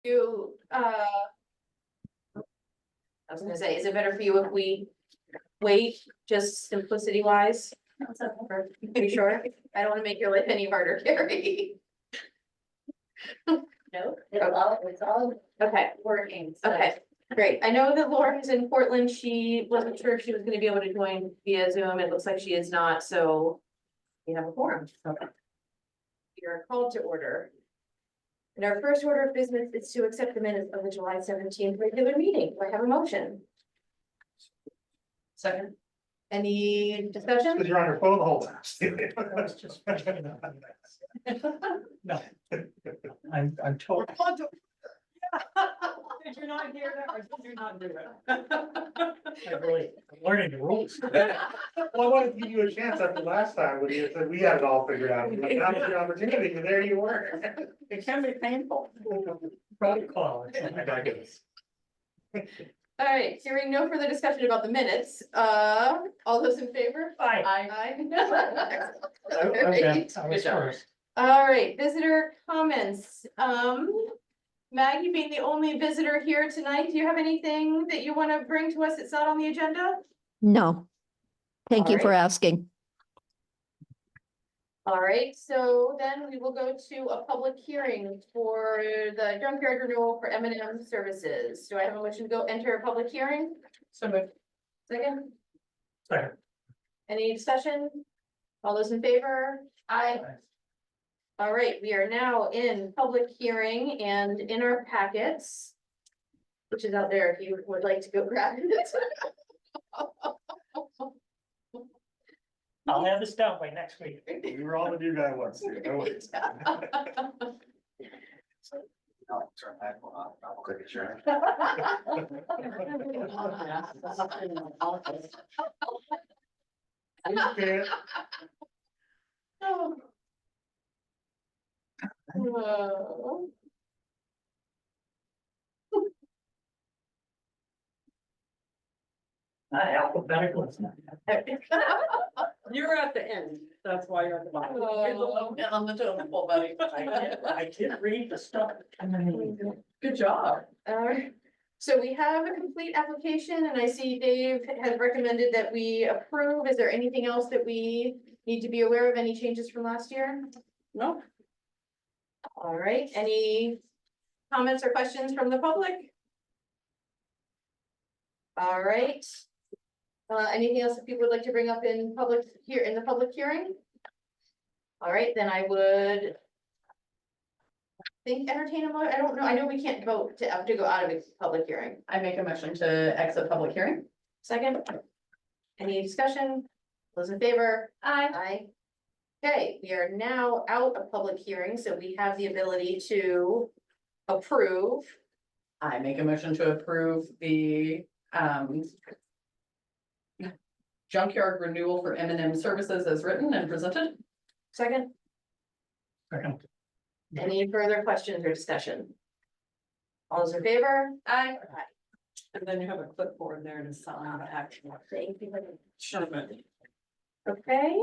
You, I was gonna say, is it better for you if we wait, just simplicity wise? Are you sure? I don't wanna make your life any harder, Carrie. No, it's all Okay, working. So okay, great. I know that Laura is in Portland. She wasn't sure if she was gonna be able to join via Zoom. It looks like she is not, so we have a forum. We are called to order. And our first order of business is to accept the minutes of the July 17th regular meeting. Do I have a motion? Second. Any discussion? Because you're on your phone the whole time. No. I'm told. Did you not hear that or did you not do it? I'm learning the rules. Well, I wanted to give you a chance after last time when you said we had it all figured out. Like, that was your opportunity, and there you were. It can be painful. Protocol. I digress. All right, hearing no further discussion about the minutes, all those in favor? Aye. Aye. Okay, I Great. was first. All right, visitor comments. Maggie being the only visitor here tonight, do you have anything that you want to bring to us that's not on the agenda? No. Thank you for Alright. asking. All right, so then we will go to a public hearing for the junkyard renewal for M&M Services. Do I have a motion to go enter a public hearing? So moved. Second, Second. any discussion? All those in favor? Aye. All right, we are now in public hearing and in our packets, which is out there if you would like to go grab it. I'll have this done by next week. We were all the new guy once. No worries. Okay. Oh. Whoa. Alphabetical. You're at the end. That's why you're at the bottom. Oh. And on the total, buddy. I did read the stuff. Good job. Alright, so we have a complete application and I see Dave has recommended that we approve. Is there anything else that we need to be aware of? Any changes from last year? No, All right, any comments or questions from the public? All right. Anything else that people would like to bring up in public here in the public hearing? All right, then I would think entertain a mo, I don't know, I know we can't vote to have to go out of a public hearing. I make a motion to exit public hearing. Second? Any discussion? Those in favor? Aye. Aye. Okay, we are now out of public hearing, so we have the ability to approve. I make a motion to approve the junkyard renewal for M&M Services as written and presented. Second, Second. any further questions or discussion? All those in favor? Aye. And then you have a clipboard there to sign the actual. Thank you. Sure. Okay.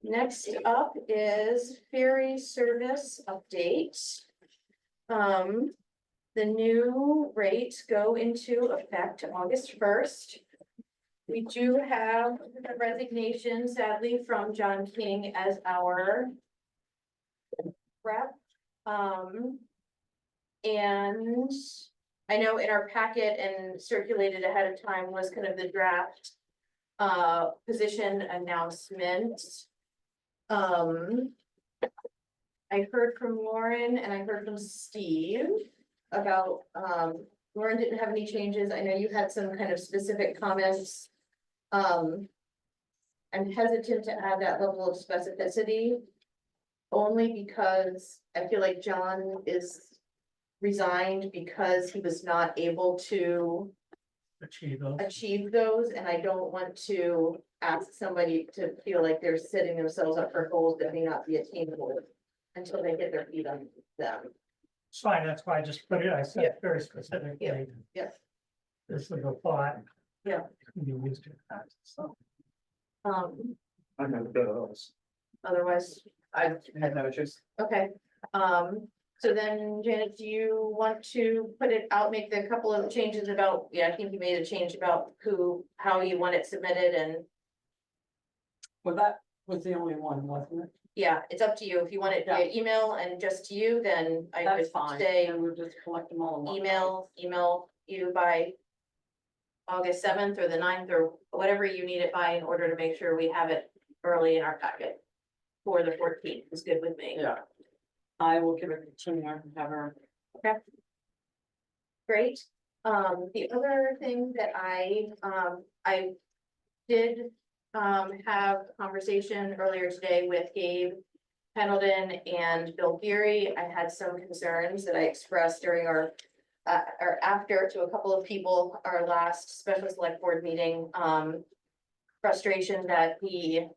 Next up is ferry service update. The new rates go into effect August 1st. We do have a resignation sadly from John King as our rep. And I know in our packet and circulated ahead of time was kind of the draft position announcement. I heard from Lauren and I heard from Steve about, Lauren didn't have any changes. I know you had some kind of specific comments. I'm hesitant to add that level of specificity. Only because I feel like John is resigned because he was not able to achieve those, and I don't want to ask somebody to feel like they're setting themselves up for goals that may not be attainable until they get their feet on them. It's fine, that's why I just put it, I said it very specifically. Yes. This is a thought. Yeah. You used it. So, I know those. Otherwise, I had no issues. okay, So then, Janet, do you want to put it out, make the couple of changes about, yeah, I think you made a change about how you want it submitted and, Well, that was the only one, wasn't it? yeah, it's up to you. If you want it via email and just to you, then I That's would fine, say and we'll just collect them all in one. email you by August 7th or the 9th or whatever you need it by in order to make sure we have it early in our packet. For the 14th is good with me. Yeah. I will give it to Tina and have her. Great. The other thing that I did, have a conversation earlier today with Gabe Pendleton and Bill Geary. I had some concerns that I expressed during our, or after to a couple of people, our last special select board meeting, frustration that the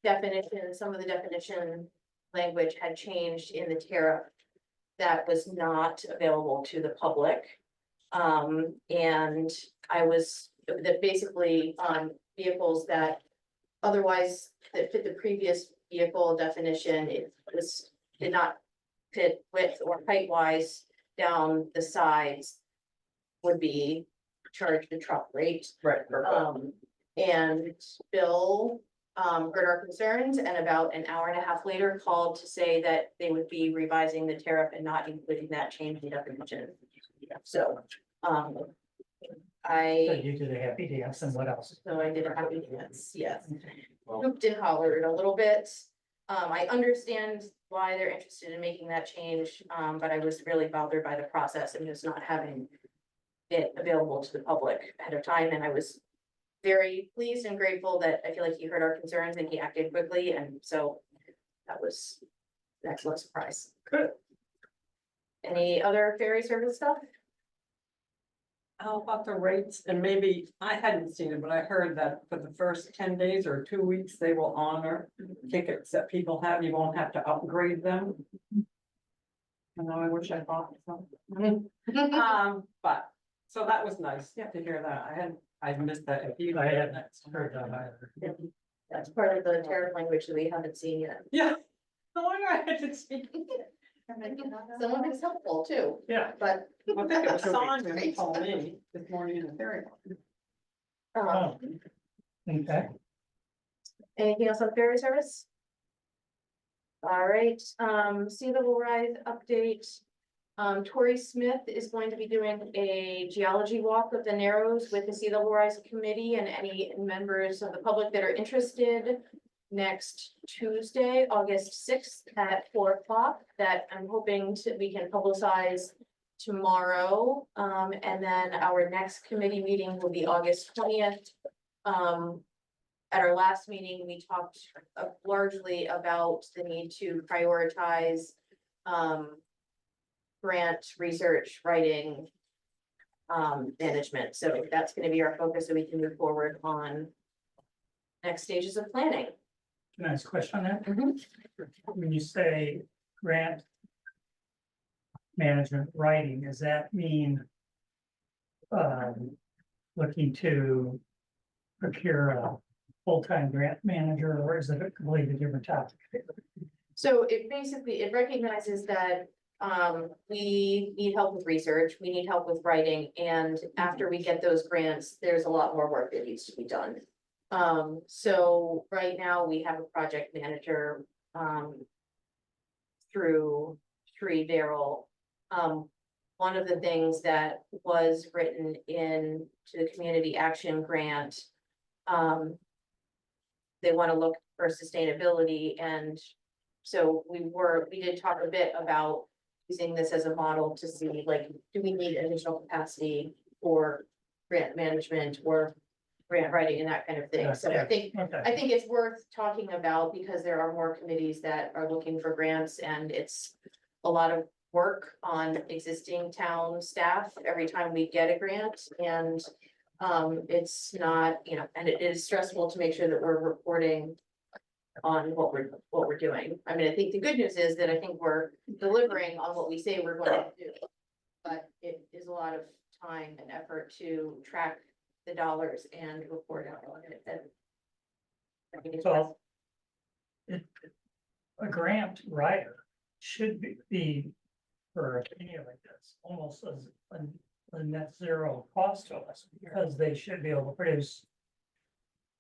definition, some of the definition language had changed in the tariff that was not available to the public. And I was, that basically, vehicles that otherwise that fit the previous vehicle definition, did not fit width or height wise down the sides would be charged a truck rate. Right. And Bill, heard our concerns and about an hour and a half later called to say that they would be revising the tariff and not including that change in definition. So, So I you did a happy dance and what else? did a happy dance, yes. Hooped and hollered a little bit. I understand why they're interested in making that change, but I was really bothered by the process and just not having it available to the public ahead of time, and I was very pleased and grateful that I feel like he heard our concerns and he acted quickly, and so that was an excellent surprise. Good. Any other ferry service stuff? How about the rates? And maybe, I hadn't seen it, but I heard that for the first 10 days or 2 weeks, they will honor tickets that people have. You won't have to upgrade them. I know, I wish I bought some. But, so that was nice to hear that. I missed that. If you I had hadn't that. heard that either. That's part of the tariff language that we haven't seen yet. Yeah. No wonder I had to see. Some of it's helpful too, Yeah, but, I think it was Sonia who told me this morning in the ferry. um, okay. anything else on ferry service? All right, sea level rise update. Tori Smith is going to be doing a geology walk of the Narrows with the Sea Level Rise Committee and any members of the public that are interested. Next Tuesday, August 6th at 4 o'clock, that I'm hoping we can publicize tomorrow. And then our next committee meeting will be August 20th. At our last meeting, we talked largely about the need to prioritize grant research, writing, management. So that's gonna be our focus so we can move forward on next stages of planning. Can I ask a question on that? Mhm. When you say grant management writing, does that mean looking to procure a full-time grant manager, or is it a completely different topic? So it basically, it recognizes that we need help with research, we need help with writing, and after we get those grants, there's a lot more work that needs to be done. So right now we have a project manager through Sri Daryl. One of the things that was written in to the community action grant, they want to look for sustainability, and so we did talk a bit about using this as a model to see, like, do we need additional capacity for grant management or grant writing and that kind of thing. So I think Okay, it's worth talking about because there are more committees that are looking for grants, and it's a lot of work on existing town staff every time we get a grant, and it's not, and it is stressful to make sure that we're reporting on what we're doing. I mean, I think the good news is that I think we're delivering on what we say we're going to do. But it is a lot of time and effort to track the dollars and report out on it. And I think it's so a grant writer should be for a community like this, almost as a net zero cost to us, because they should be able to produce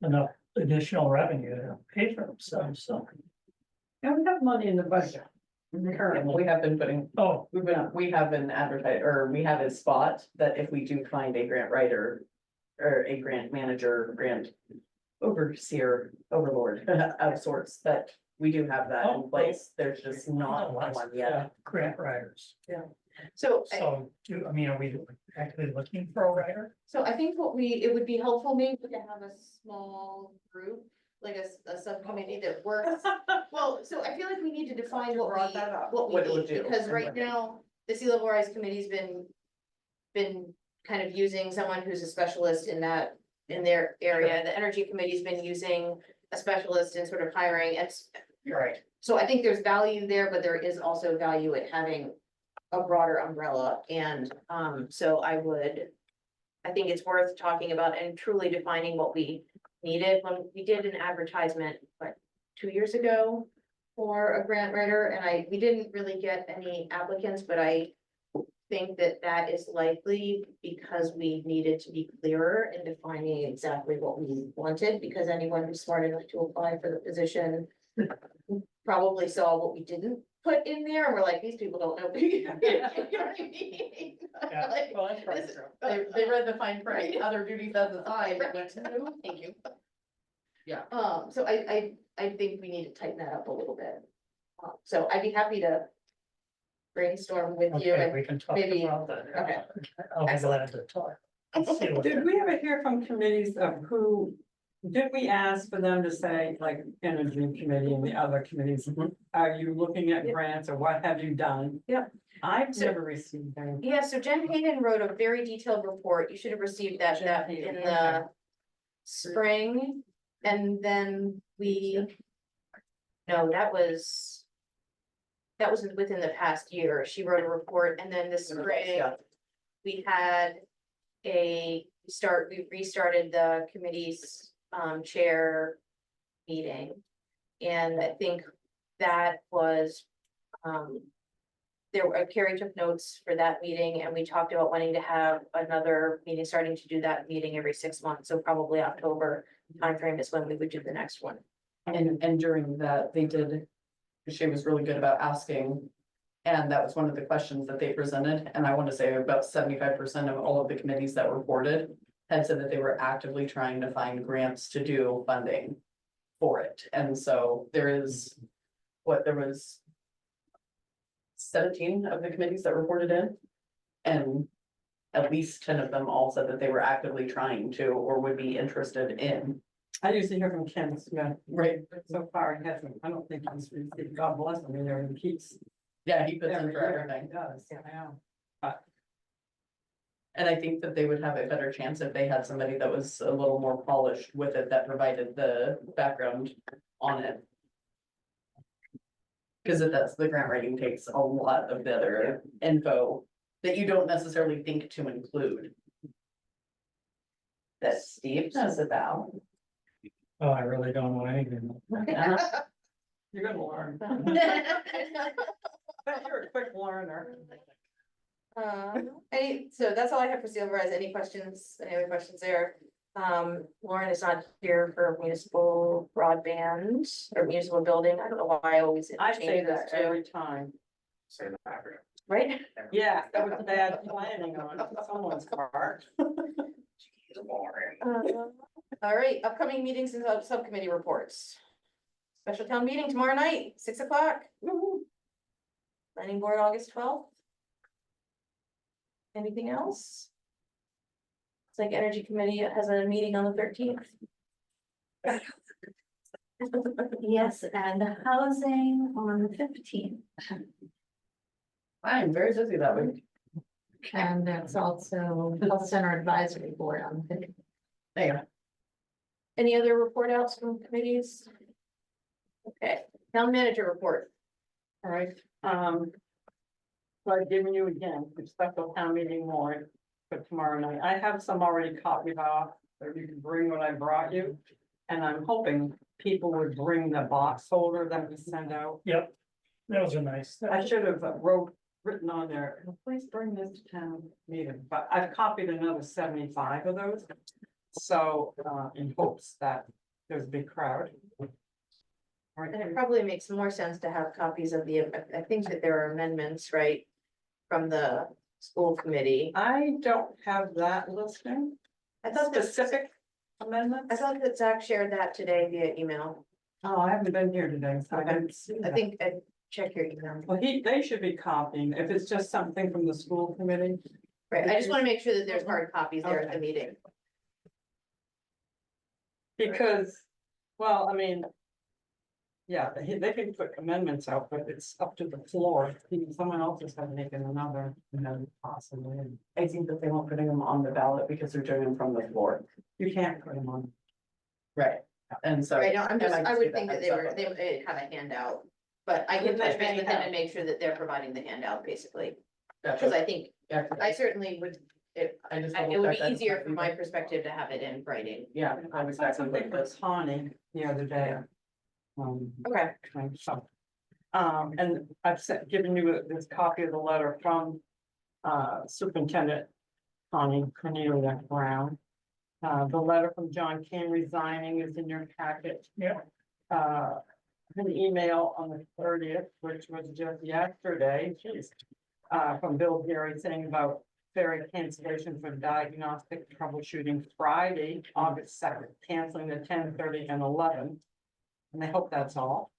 enough additional revenue to pay for themselves, so. And we have money in the budget. Currently, we have been putting, Oh, we have been advertised, or we have a spot that if we do find a grant writer. Or a grant manager, grant overseer, overlord of sorts, that we do have that Oh, in place, there's just not one yet. grant writers. So, So, I mean, are we actually looking for a writer? so I think it would be helpful maybe to have a small group, like a subcommittee that works. Well, so I feel like we need to define Brought that up. what What it we would need, do because and right what- now, the sea level rise committee's been kind of using someone who's a specialist in their area. The energy committee's been using a specialist in sort of hiring, and You're right. so I think there's value there, but there is also value in having a broader umbrella, and, so I think it's worth talking about and truly defining what we needed. When we did an advertisement, like, 2 years ago for a grant writer, and we didn't really get any applicants, but I think that is likely because we needed to be clearer in defining exactly what we wanted, because anyone who's smart enough to apply for the position probably saw what we didn't put in there, and we're like, these people don't know. You know what I mean? Like, Well, that's this- true. They read the fine print, other duties as assigned, and went, no, Thank you. Yeah. So I think we need to tighten that up a little bit. So I'd be happy to brainstorm with you Okay, and we can talk maybe- about that. okay. I'll be Excellent. glad to talk. Let's see what Did the- we ever hear from committees of who, did we ask for them to say, like, energy committee and the other committees? Are you looking at Yep. grants or what have you done? Yep. I've So- never received any. Yeah, so Jen Hayden wrote a very detailed report. You should have received that Jen Hayden, in okay. the spring. And then no, that was within the past year. She wrote a report, and then this spring, Yeah. we had we restarted the committee's chair meeting. And I think that was, Carrie took notes for that meeting, and we talked about wanting to have another meeting, starting to do that meeting every 6 months, so probably October timeframe is when we would do the next one. And during that, they did, she was really good about asking. And that was one of the questions that they presented, and I want to say about 75% of all of the committees that reported. Had said that they were actively trying to find grants to do funding for it, and so there is. There was 17 of the committees that reported in. And at least 10 of them all said that they were actively trying to or would be interested in. I usually hear from Ken Smith, Right. but so far he hasn't, I don't think he's received, God bless him, there and keeps. Yeah, he puts in every for year everything. he Does, yeah. And I think that they would have a better chance if they had somebody that was a little more polished with it, that provided the background on it. Cause the grant writing takes a lot of the other info that you don't necessarily think to include. That Steve knows about. Oh, I really don't know anything. You're gonna learn. You're a quick learner. So that's all I have for Seal Rise. Any questions, any other questions there? Lauren is not here for municipal broadband or municipal building. I don't know why I always I say interchange those that two, every time. Say the background. right? Yeah, that was bad planning on someone's part. All right, upcoming meetings and subcommittee reports. Special town meeting tomorrow night, 6 o'clock. Planning board August 12th. Anything else? It's like energy committee has a meeting on the 13th. Yes, and housing on the 15th. I am very busy that week. And that's also Health Center Advisory Board on the 15th. There. Any other report outs from committees? Okay, town manager report. All right, so I've given you again, the special town meeting warrant for tomorrow night. I have some already copied off, so you can bring what I brought you. And I'm hoping people would bring the box holder that we send out. Yep, those are nice. I should have written written on there, please bring this to town meeting, but I've copied another 75 of those. So, in hopes that there's a big crowd. And it probably makes more sense to have copies of the, I think that there are amendments, right? From the school committee. I don't have that listing, I thought that, specific I amendments. thought that Zach shared that today via email. Oh, I haven't been here today, so I didn't see I that. think, check your email. Well, they should be copying, if it's just something from the school committee. Right, I just wanna make sure that there's hard copies there at the Okay. meeting. Because, well, I mean. Yeah, they can put amendments out, but it's up to the floor, someone else is gonna make another, and then possibly, I think that they won't putting them on the ballot because they're doing them from the floor. you can't put them on. Right. And so. Right, no, I'm just, might I give would think that heads up. they would have a handout. But I can They touch base may with them have. and make sure that they're providing the handout, basically, Gotcha. because I think, Yeah, I certainly would, I just. it would be double-checked that. easier from my perspective to have it in writing. Yeah, I I'm saw exactly something what it for is. Connie the other day. Okay. So, and I've given you this copy of the letter from, Superintendent Connie Cornelia Brown. The letter from John King resigning is in your packet. Yeah. An email on the 30th, which was just yesterday, geez, from Bill Gary saying about ferry cancellation for diagnostic troubleshooting Friday, August 2nd, canceling the 10:30 and 11. And I hope that's all.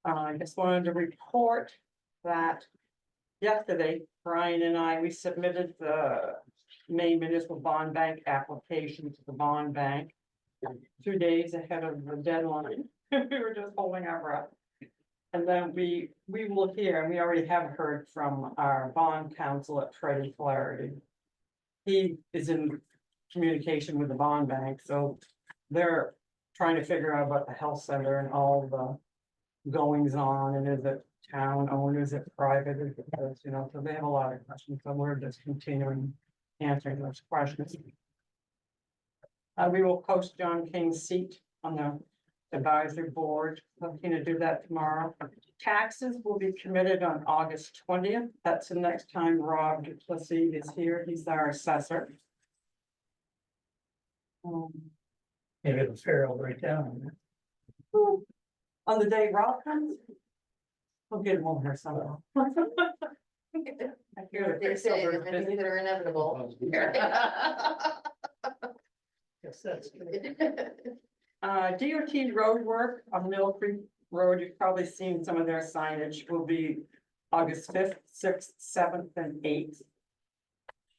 I just wanted to report that yesterday, Brian and I, we submitted the Maine Municipal Bond Bank application to the bond bank 2 days ahead of the deadline. We were just holding our breath. And then we will hear, and we already have heard from our bond counsel at Freddie Flaherty. He is in communication with the bond bank, so they're trying to figure out about the health center and all the goings on, and is it town owned, is it private, is it this, you know, so they have a lot of questions, so we're just continuing answering those questions. We will post John King's seat on the advisory board, looking to do that tomorrow. Taxes will be committed on August 20th, that's the next time Rob Duplessis is here, he's our assessor. Maybe the fair will break down. On the day Rob comes. We'll get him over here somehow. I hear the They say Quicksilver's the things busy. that are inevitable. Yes, that's good. DOT road work on Mill Creek Road, you've probably seen some of their signage, will be August 5th, 6th, 7th, and 8th.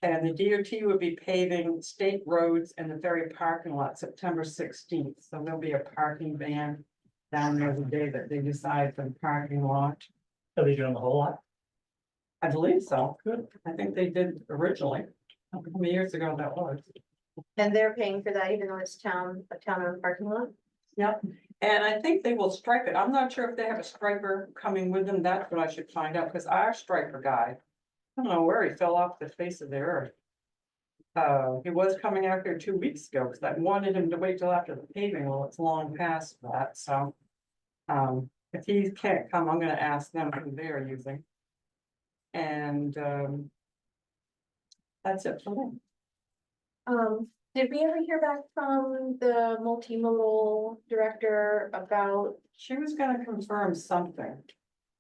And the DOT will be paving state roads and the ferry parking lot September 16th, so there'll be a parking ban down there the day that they decide for the parking lot. Are they doing the whole lot? I believe so. Good. I think they did originally. How many years ago that was? And they're paying for that, even though it's a town-owned parking lot? Yep, and I think they will stripe it. I'm not sure if they have a striper coming with them. That's what I should find out, because our striper guy, I don't know where he fell off the face of the earth. He was coming out here 2 weeks ago, because I wanted him to wait till after the paving. Well, it's long past that, so. If he can't come, I'm gonna ask them who they're using. And, that's it for me. Did we ever hear back from the multimodal director about, She was gonna confirm something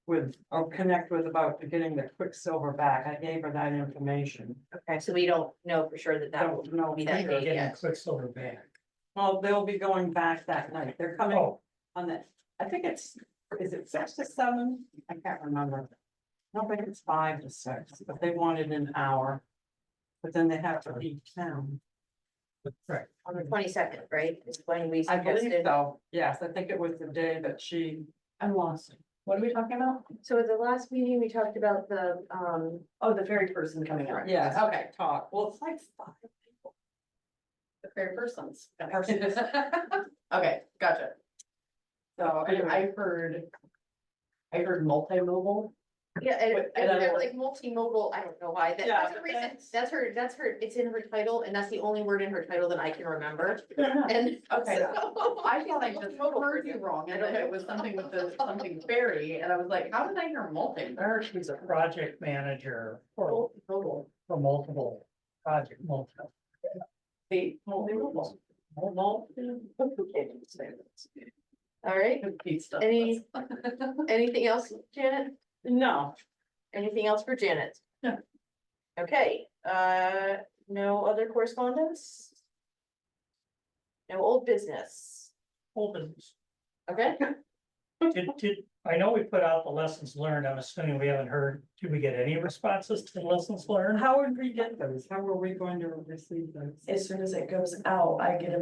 with, or connect with about getting the Quicksilver back. I gave her that information. okay, so we don't know for sure that that will Don't know. be that date Getting yet. Quicksilver back. Well, they'll be going back that night. They're coming Oh, on the, I think is it 6 to 7? I can't remember. I don't think it's 5 to 6, but they wanted an hour. But then they have to leave town. right. On the 22nd, right, is when we I believe suggested. so. Yes, I think it was the day that I'm lost. What are we talking about? So at the last meeting, we talked about the, Oh, the ferry person coming out. yes, Okay, talk. Well, it's like 5 people. the ferry persons. Person. Okay, gotcha. So And anyway, I heard multimodal, Yeah, and But- and and I- they're like multimodal, I don't know why, Yeah, that's the reason, that's her, it's in her title, and that's the only word in her title that I can remember, and. Okay. so- I thought I just Multimodal heard person. you wrong, and then it was something with the, something fairy, and I was like, how did I hear multi? There, she's a project manager for multiple project, multiple. The multi-modal. All right, Pete stuff. Any- anything else, Janet? No, Anything else for Janet? No. Okay, no other correspondence? No old business, Whole business. okay? I know we put out the lessons learned, I'm assuming we haven't heard, did we get any responses to the lessons learned? how would we get those? How are we going to receive those? As soon as it goes out, I get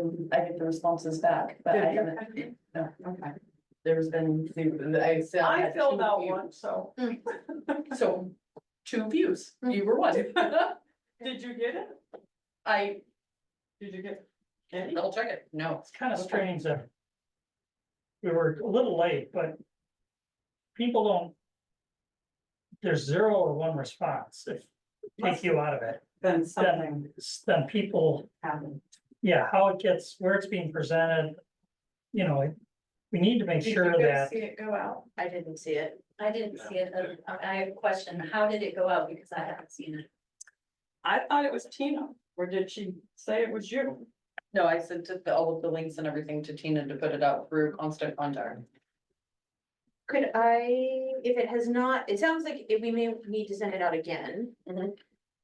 the responses back, but I Did you? haven't, no, Okay, there's been, I said. I had filled two out views. one, so. So, 2 views, you were one. Did you get it? I, Did you get any? double check it, no. It's kind of strange that we were a little late, but people don't, there's 0 or 1 response, if take you out of it, Then something then people, happened. yeah, how it gets, where it's being presented. You know, we need to make sure that, See it go out. I didn't see it. I didn't see it, I have a question, how did it go out, because I haven't seen it. I thought it was Tina, or did she say it was you? No, I sent it, all of the links and everything to Tina to put it out through Constant Contact. Could I, if it has not, it sounds like we may need to send it out again. Mhm.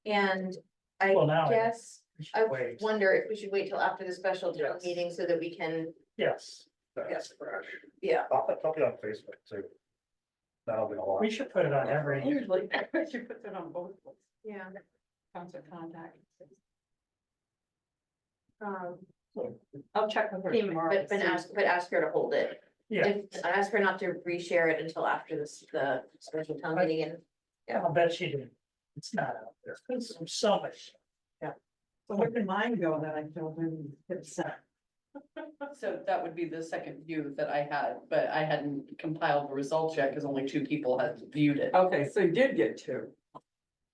And I Well, now I- guess, we I should wait, wonder if we should wait till after the special town Yes. meeting so that we can, yes, That's fresh. yeah. I'll put it on Facebook too. That'll be a lot. we should put it on every, Usually, she puts it on both, Yeah. constant contact. Um, I'll check with her tomorrow. but ask her to hold it. yeah, If, ask her not to reshare it until after this, the special town meeting and. I'll bet she did. It's not out there, it's so much. So where did mine go that I filled in? It's, So that would be the second view that I had, but I hadn't compiled the results yet, because only 2 people had viewed it. Okay, so you did get 2.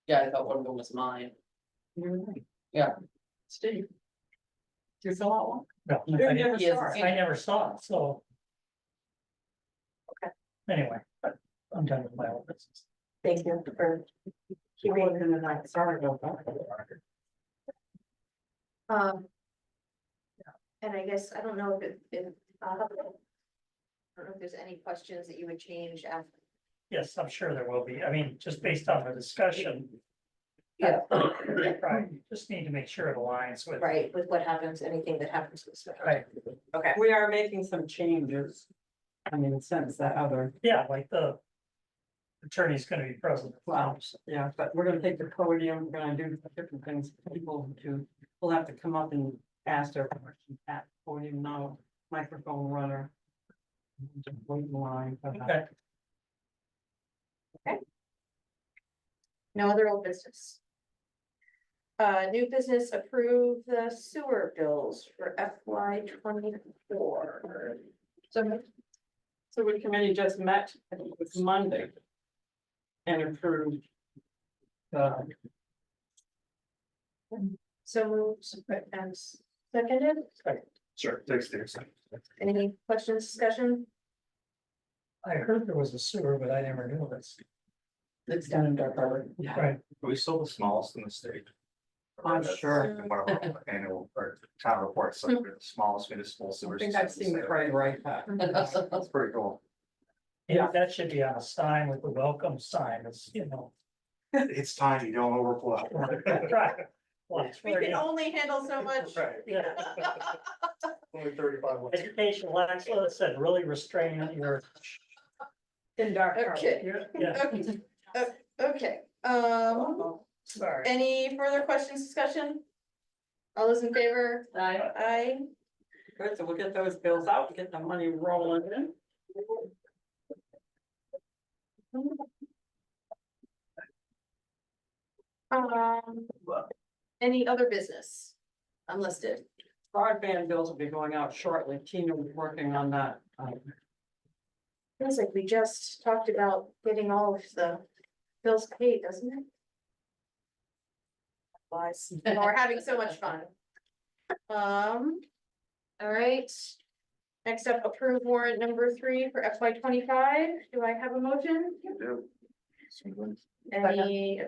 Yeah, I thought one of them was mine. You're right. Yeah. Steve. Did you fill out one? No, You I never Yes, saw it. I never saw it, so. Okay. Anyway, I'm done with my own business. Thank you for She wasn't in that, sorry about that. And I guess, I don't know if I don't know if there's any questions that you would change after. Yes, I'm sure there will be. I mean, just based on the discussion. Yeah. Right, just need to make sure it aligns with. Right, with what happens, anything that happens to the special. Right, Okay, We are making some changes. I mean, since that other, yeah, like the attorney's gonna be present. well, yeah, but we're gonna take the podium, we're gonna do different things, people to, will have to come up and ask their questions at the podium, now microphone runner. Just wait in line for that. Okay, no other old business. New business, approve the sewer bills for FY 24. So the committee just met, I think it was Monday. And approved. So moved and seconded, Sure, takes 2 seconds. any questions, discussion? I heard there was a sewer, but I never knew this. It's down in Dark Harbor. Yeah, Right, Are we still the smallest in the state? I'm That's sure. in one of our annual or town reports, like we're the smallest municipal I sewer. think system I've in the seen state. Craig write that. That's pretty cool. yeah, that should be on a sign with the welcome sign, it's, you know. It's tiny, don't overflow. Right. Well, it's We where, can you know, only handle so much. Right. yeah, Only 35 left. educational excellence said really restrain your, In dark. Okay, yeah, okay, sorry. any further questions, discussion? All those in favor? Aye. Good, so we'll get those bills out, get the money rolling in. Any other business? Unlisted. Broadband bills will be going out shortly. Tina was working on that. Feels like we just talked about getting all of the Feels paid, doesn't it? Wise. We're having so much fun. All right. Next up, approve warrant number 3 for FY 25. Do I have a motion? Any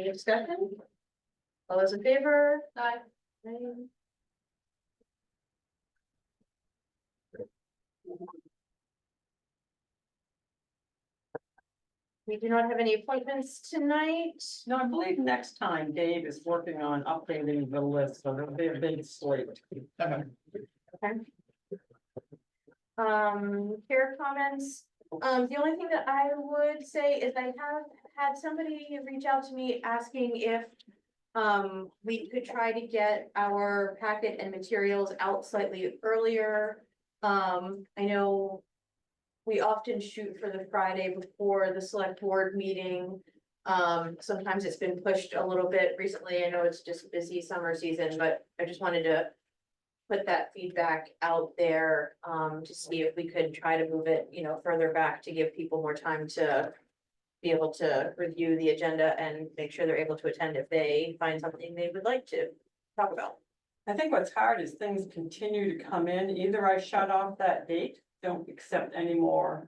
discussion? All those in favor? Aye. We do not have any appointments tonight. No, I believe next time Dave is working on updating the list, so there'll be a big slate. Okay. Chair comments. The only thing that I would say is I have had somebody reach out to me asking if we could try to get our packet and materials out slightly earlier. I know we often shoot for the Friday before the select board meeting. Sometimes it's been pushed a little bit recently. I know it's just busy summer season, but I just wanted to put that feedback out there, to see if we could try to move it, further back to give people more time to be able to review the agenda and make sure they're able to attend if they find something they would like to talk about. I think what's hard is things continue to come in. Either I shut off that date, don't accept any more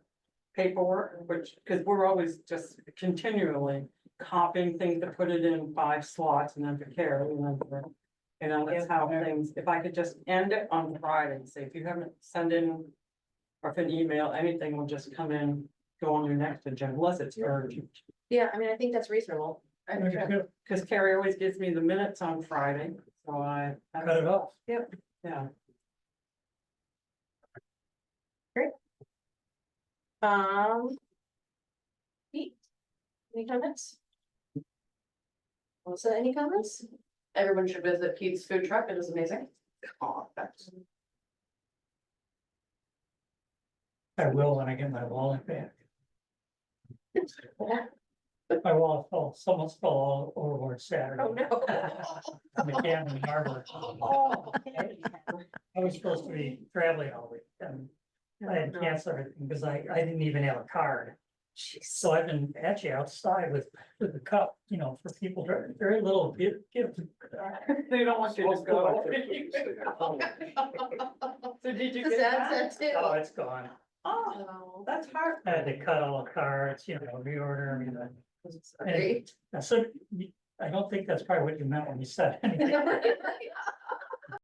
paperwork, which, because we're always just continually copying things to put it in 5 slots and then for Carrie and then for, that's how things, if I could just end it on Friday, say, if you haven't sent in or if an email, anything will just come in, go on your next agenda, unless it's urgent. Yeah, I mean, I think that's reasonable. Because Carrie always gives me the minutes on Friday, so I. Cut it off. Yeah. Pete, any comments? Melissa, any comments? Everyone should visit Pete's food truck. It is amazing. Oh, that's. I will when I get my wallet back. My wallet fell, someone fell all overboard Saturday. Oh, no. In the Camden Harbor. Oh. I was supposed to be traveling all week and I had to cancel everything because I didn't even have a card. So I've been actually outside with the cup, for people, very little gift. They don't want you to go. So did you The get sad that? set too. Oh, it's gone. Oh, that's hard. I had to cut all the cards, reorder everything. Great. So I don't think that's probably what you meant when you said anything.